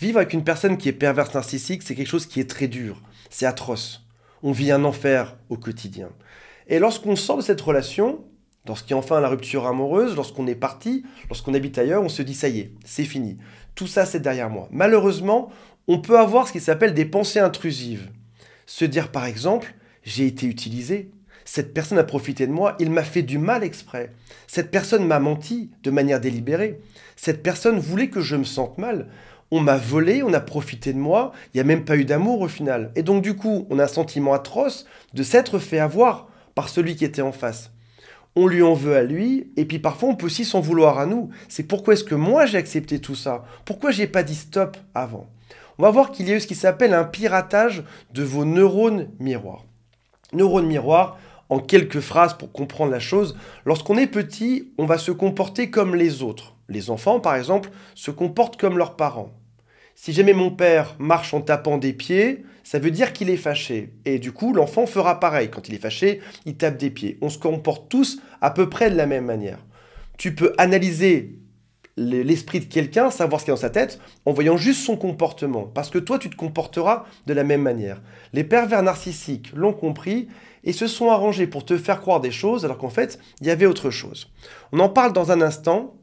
Vivre avec une personne qui est perverse narcissique, c'est quelque chose qui est très dur. C'est atroce. On vit un enfer au quotidien. Et lorsqu'on sort de cette relation, lorsqu'il y a enfin la rupture amoureuse, lorsqu'on est parti, lorsqu'on habite ailleurs, on se dit ça y est, c'est fini. Tout ça, c'est derrière moi. Malheureusement, on peut avoir ce qui s'appelle des pensées intrusives. Se dire par exemple, j'ai été utilisé. Cette personne a profité de moi, il m'a fait du mal exprès. Cette personne m'a menti de manière délibérée. Cette personne voulait que je me sente mal. On m'a volé, on a profité de moi, il n'y a même pas eu d'amour au final. Et donc du coup, on a un sentiment atroce de s'être fait avoir par celui qui était en face. On lui en veut à lui, et puis parfois on peut aussi s'en vouloir à nous. C'est pourquoi est-ce que moi j'ai accepté tout ça? Pourquoi j'ai pas dit stop avant? On va voir qu'il y a eu ce qui s'appelle un piratage de vos neurones miroirs. Neurones miroirs, en quelques phrases pour comprendre la chose, lorsqu'on est petit, on va se comporter comme les autres. Les enfants, par exemple, se comportent comme leurs parents. Si jamais mon père marche en tapant des pieds, ça veut dire qu'il est fâché. Et du coup, l'enfant fera pareil. Quand il est fâché, il tape des pieds. On se comporte tous à peu près de la même manière. Tu peux analyser l'esprit de quelqu'un, savoir ce qu'il y a dans sa tête, en voyant juste son comportement. Parce que toi, tu te comporteras de la même manière. Les pervers narcissiques l'ont compris et se sont arrangés pour te faire croire des choses, alors qu'en fait, il y avait autre chose. On en parle dans un instant.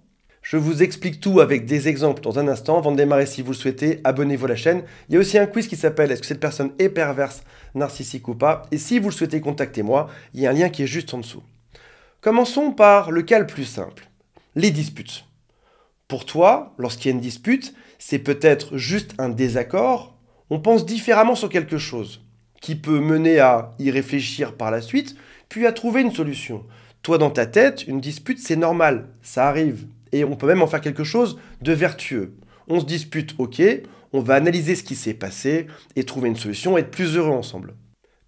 Je vous explique tout avec des exemples dans un instant. Avant de démarrer, si vous le souhaitez, abonnez-vous à la chaîne. Il y a aussi un quiz qui s'appelle « Est-ce que cette personne est perverse, narcissique ou pas ?» Et si vous le souhaitez, contactez-moi. Il y a un lien qui est juste en dessous. Commençons par le cas le plus simple. Les disputes. Pour toi, lorsqu'il y a une dispute, c'est peut-être juste un désaccord. On pense différemment sur quelque chose, qui peut mener à y réfléchir par la suite, puis à trouver une solution. Toi, dans ta tête, une dispute, c'est normal, ça arrive. Et on peut même en faire quelque chose de vertueux. On se dispute, ok, on va analyser ce qui s'est passé et trouver une solution et être plus heureux ensemble.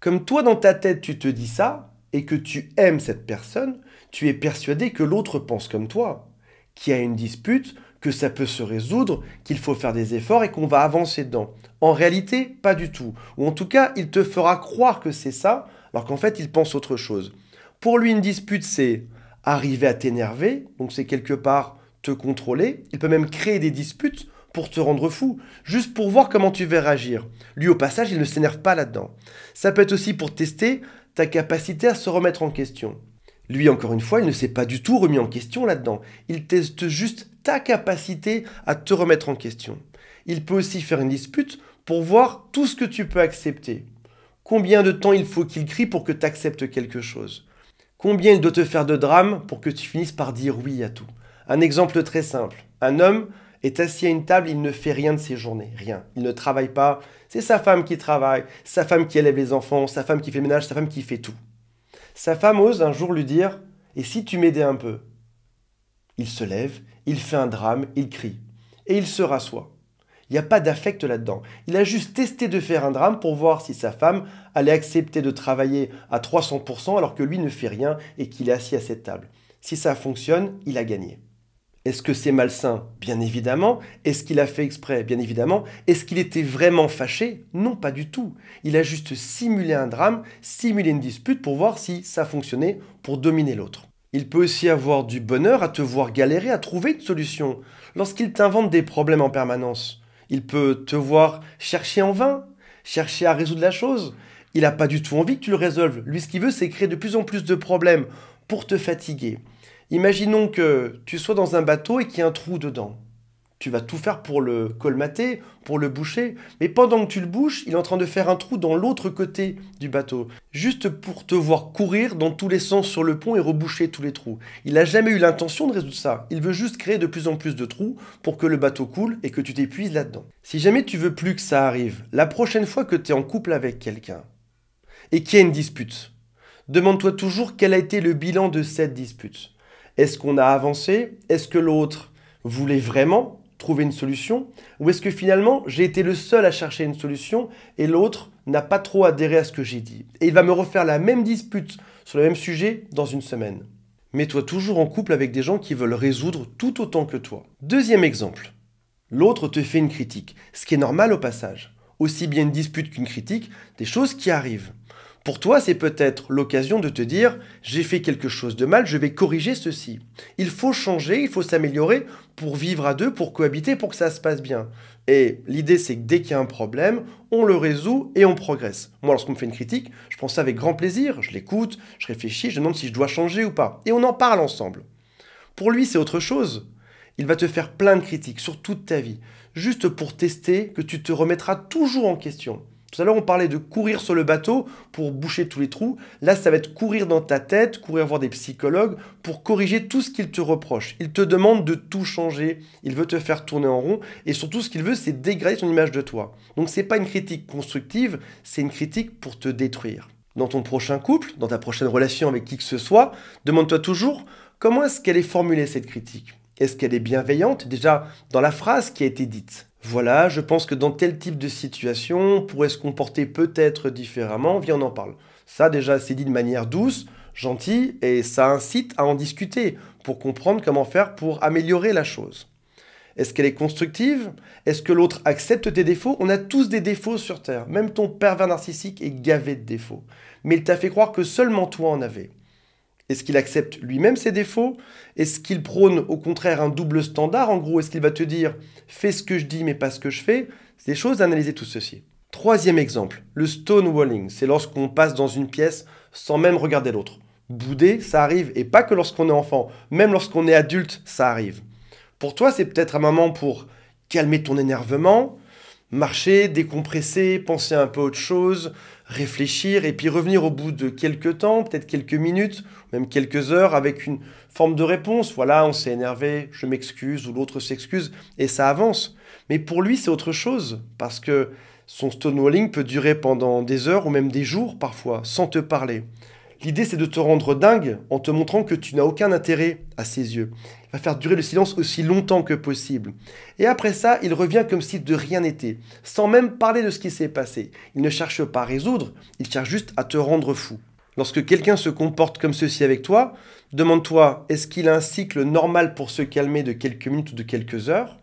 Comme toi, dans ta tête, tu te dis ça, et que tu aimes cette personne, tu es persuadé que l'autre pense comme toi, qu'il y a une dispute, que ça peut se résoudre, qu'il faut faire des efforts et qu'on va avancer dedans. En réalité, pas du tout. Ou en tout cas, il te fera croire que c'est ça, alors qu'en fait, il pense autre chose. Pour lui, une dispute, c'est arriver à t'énerver, donc c'est quelque part te contrôler. Il peut même créer des disputes pour te rendre fou, juste pour voir comment tu vas réagir. Lui, au passage, il ne s'énerve pas là-dedans. Ça peut être aussi pour tester ta capacité à se remettre en question. Lui, encore une fois, il ne s'est pas du tout remis en question là-dedans. Il teste juste ta capacité à te remettre en question. Il peut aussi faire une dispute pour voir tout ce que tu peux accepter. Combien de temps il faut qu'il crie pour que tu acceptes quelque chose? Combien il doit te faire de drame pour que tu finisses par dire oui à tout? Un exemple très simple. Un homme est assis à une table, il ne fait rien de ses journées, rien. Il ne travaille pas, c'est sa femme qui travaille, sa femme qui élève les enfants, sa femme qui fait le ménage, sa femme qui fait tout. Sa femme ose un jour lui dire « Et si tu m'aidais un peu ?» Il se lève, il fait un drame, il crie. Et il se rassoit. Il n'y a pas d'affect là-dedans. Il a juste testé de faire un drame pour voir si sa femme allait accepter de travailler à 300% alors que lui ne fait rien et qu'il est assis à cette table. Si ça fonctionne, il a gagné. Est-ce que c'est malsain? Bien évidemment. Est-ce qu'il a fait exprès? Bien évidemment. Est-ce qu'il était vraiment fâché? Non, pas du tout. Il a juste simulé un drame, simulé une dispute pour voir si ça fonctionnait pour dominer l'autre. Il peut aussi avoir du bonheur à te voir galérer à trouver une solution. Lorsqu'il t'invente des problèmes en permanence, il peut te voir chercher en vain, chercher à résoudre la chose. Il n'a pas du tout envie que tu le résolves. Lui, ce qu'il veut, c'est créer de plus en plus de problèmes pour te fatiguer. Imaginons que tu sois dans un bateau et qu'il y ait un trou dedans. Tu vas tout faire pour le colmater, pour le boucher. Mais pendant que tu le bouches, il est en train de faire un trou dans l'autre côté du bateau. Juste pour te voir courir dans tous les sens sur le pont et reboucher tous les trous. Il n'a jamais eu l'intention de résoudre ça. Il veut juste créer de plus en plus de trous pour que le bateau coule et que tu t'épuises là-dedans. Si jamais tu veux plus que ça arrive, la prochaine fois que tu es en couple avec quelqu'un et qu'il y a une dispute, demande-toi toujours quel a été le bilan de cette dispute. Est-ce qu'on a avancé? Est-ce que l'autre voulait vraiment trouver une solution? Ou est-ce que finalement, j'ai été le seul à chercher une solution et l'autre n'a pas trop adhéré à ce que j'ai dit? Et il va me refaire la même dispute sur le même sujet dans une semaine. Mets-toi toujours en couple avec des gens qui veulent résoudre tout autant que toi. Deuxième exemple. L'autre te fait une critique, ce qui est normal au passage. Aussi bien une dispute qu'une critique, des choses qui arrivent. Pour toi, c'est peut-être l'occasion de te dire « j'ai fait quelque chose de mal, je vais corriger ceci ». Il faut changer, il faut s'améliorer pour vivre à deux, pour cohabiter, pour que ça se passe bien. Et l'idée, c'est que dès qu'il y a un problème, on le résout et on progresse. Moi, lorsqu'on me fait une critique, je prends ça avec grand plaisir, je l'écoute, je réfléchis, je demande si je dois changer ou pas. Et on en parle ensemble. Pour lui, c'est autre chose. Il va te faire plein de critiques sur toute ta vie, juste pour tester que tu te remettras toujours en question. Tout à l'heure, on parlait de courir sur le bateau pour boucher tous les trous. Là, ça va être courir dans ta tête, courir voir des psychologues pour corriger tout ce qu'il te reproche. Il te demande de tout changer, il veut te faire tourner en rond et surtout, ce qu'il veut, c'est dégrader ton image de toi. Donc, ce n'est pas une critique constructive, c'est une critique pour te détruire. Dans ton prochain couple, dans ta prochaine relation avec qui que ce soit, demande-toi toujours comment est-ce qu'elle est formulée cette critique. Est-ce qu'elle est bienveillante, déjà dans la phrase qui a été dite? Voilà, je pense que dans tel type de situation, on pourrait se comporter peut-être différemment, viens on en parle. Ça déjà c'est dit de manière douce, gentille, et ça incite à en discuter pour comprendre comment faire pour améliorer la chose. Est-ce qu'elle est constructive? Est-ce que l'autre accepte tes défauts? On a tous des défauts sur Terre, même ton pervers narcissique est gavé de défauts. Mais il t'a fait croire que seulement toi en avais. Est-ce qu'il accepte lui-même ses défauts? Est-ce qu'il prône au contraire un double standard? En gros, est-ce qu'il va te dire « fais ce que je dis mais pas ce que je fais ?» C'est des choses à analyser tout ceci. Troisième exemple, le stonewalling. C'est lorsqu'on passe dans une pièce sans même regarder l'autre. Bouder, ça arrive, et pas que lorsqu'on est enfant. Même lorsqu'on est adulte, ça arrive. Pour toi, c'est peut-être un moment pour calmer ton énervement, marcher, décompresser, penser un peu à autre chose, réfléchir et puis revenir au bout de quelques temps, peut-être quelques minutes, même quelques heures avec une forme de réponse. Voilà, on s'est énervé, je m'excuse ou l'autre s'excuse et ça avance. Mais pour lui, c'est autre chose parce que son stonewalling peut durer pendant des heures ou même des jours parfois sans te parler. L'idée, c'est de te rendre dingue en te montrant que tu n'as aucun intérêt à ses yeux. Il va faire durer le silence aussi longtemps que possible. Et après ça, il revient comme si de rien n'était, sans même parler de ce qui s'est passé. Il ne cherche pas à résoudre, il cherche juste à te rendre fou. Lorsque quelqu'un se comporte comme ceci avec toi, demande-toi, est-ce qu'il a un cycle normal pour se calmer de quelques minutes ou de quelques heures?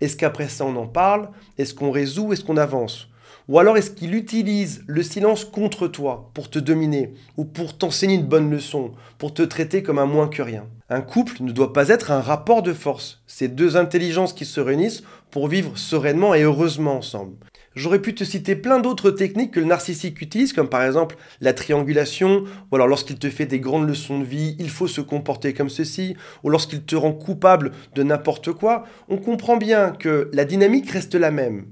Est-ce qu'après ça, on en parle? Est-ce qu'on résout? Est-ce qu'on avance? Ou alors est-ce qu'il utilise le silence contre toi pour te dominer ou pour t'enseigner une bonne leçon, pour te traiter comme un moins que rien? Un couple ne doit pas être un rapport de force. C'est deux intelligences qui se réunissent pour vivre sereinement et heureusement ensemble. J'aurais pu te citer plein d'autres techniques que le narcissique utilise, comme par exemple la triangulation, ou alors lorsqu'il te fait des grandes leçons de vie, il faut se comporter comme ceci, ou lorsqu'il te rend coupable de n'importe quoi. On comprend bien que la dynamique reste la même.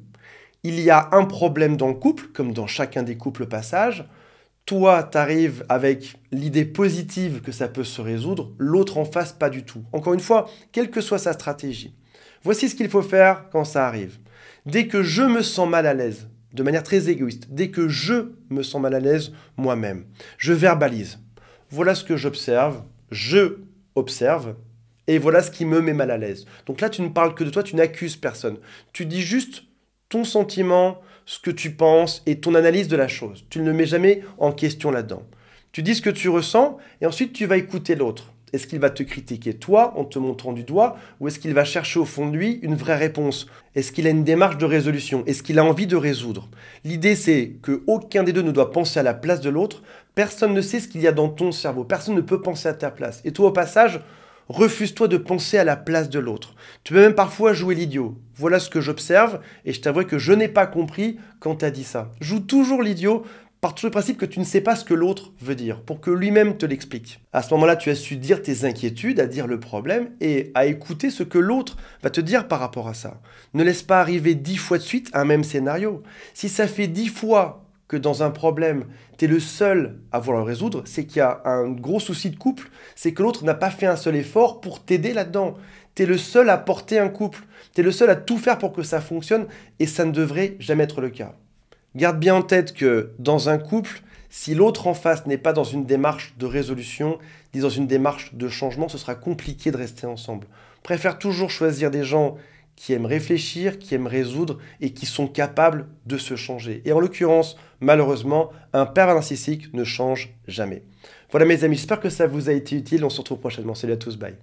Il y a un problème dans le couple, comme dans chacun des couples passage. Toi, tu arrives avec l'idée positive que ça peut se résoudre, l'autre en face, pas du tout. Encore une fois, quelle que soit sa stratégie. Voici ce qu'il faut faire quand ça arrive. Dès que je me sens mal à l'aise, de manière très égoïste, dès que je me sens mal à l'aise moi-même, je verbalise. Voilà ce que j'observe, je observe, et voilà ce qui me met mal à l'aise. Donc là, tu ne parles que de toi, tu n'accuses personne. Tu dis juste ton sentiment, ce que tu penses et ton analyse de la chose. Tu ne le mets jamais en question là-dedans. Tu dis ce que tu ressens et ensuite tu vas écouter l'autre. Est-ce qu'il va te critiquer toi en te montrant du doigt ou est-ce qu'il va chercher au fond de lui une vraie réponse? Est-ce qu'il a une démarche de résolution? Est-ce qu'il a envie de résoudre? L'idée c'est qu'aucun des deux ne doit penser à la place de l'autre. Personne ne sait ce qu'il y a dans ton cerveau. Personne ne peut penser à ta place. Et toi au passage, refuse-toi de penser à la place de l'autre. Tu peux même parfois jouer l'idiot. Voilà ce que j'observe et je t'avoue que je n'ai pas compris quand tu as dit ça. Joue toujours l'idiot par tout le principe que tu ne sais pas ce que l'autre veut dire, pour que lui-même te l'explique. À ce moment-là, tu as su dire tes inquiétudes, à dire le problème et à écouter ce que l'autre va te dire par rapport à ça. Ne laisse pas arriver 10 fois de suite un même scénario. Si ça fait 10 fois que dans un problème, tu es le seul à vouloir le résoudre, c'est qu'il y a un gros souci de couple, c'est que l'autre n'a pas fait un seul effort pour t'aider là-dedans. Tu es le seul à porter un couple, tu es le seul à tout faire pour que ça fonctionne et ça ne devrait jamais être le cas. Garde bien en tête que dans un couple, si l'autre en face n'est pas dans une démarche de résolution, ni dans une démarche de changement, ce sera compliqué de rester ensemble. Préfère toujours choisir des gens qui aiment réfléchir, qui aiment résoudre et qui sont capables de se changer. Et en l'occurrence, malheureusement, un pervers narcissique ne change jamais. Voilà mes amis, j'espère que ça vous a été utile. On se retrouve prochainement. Salut à tous, bye.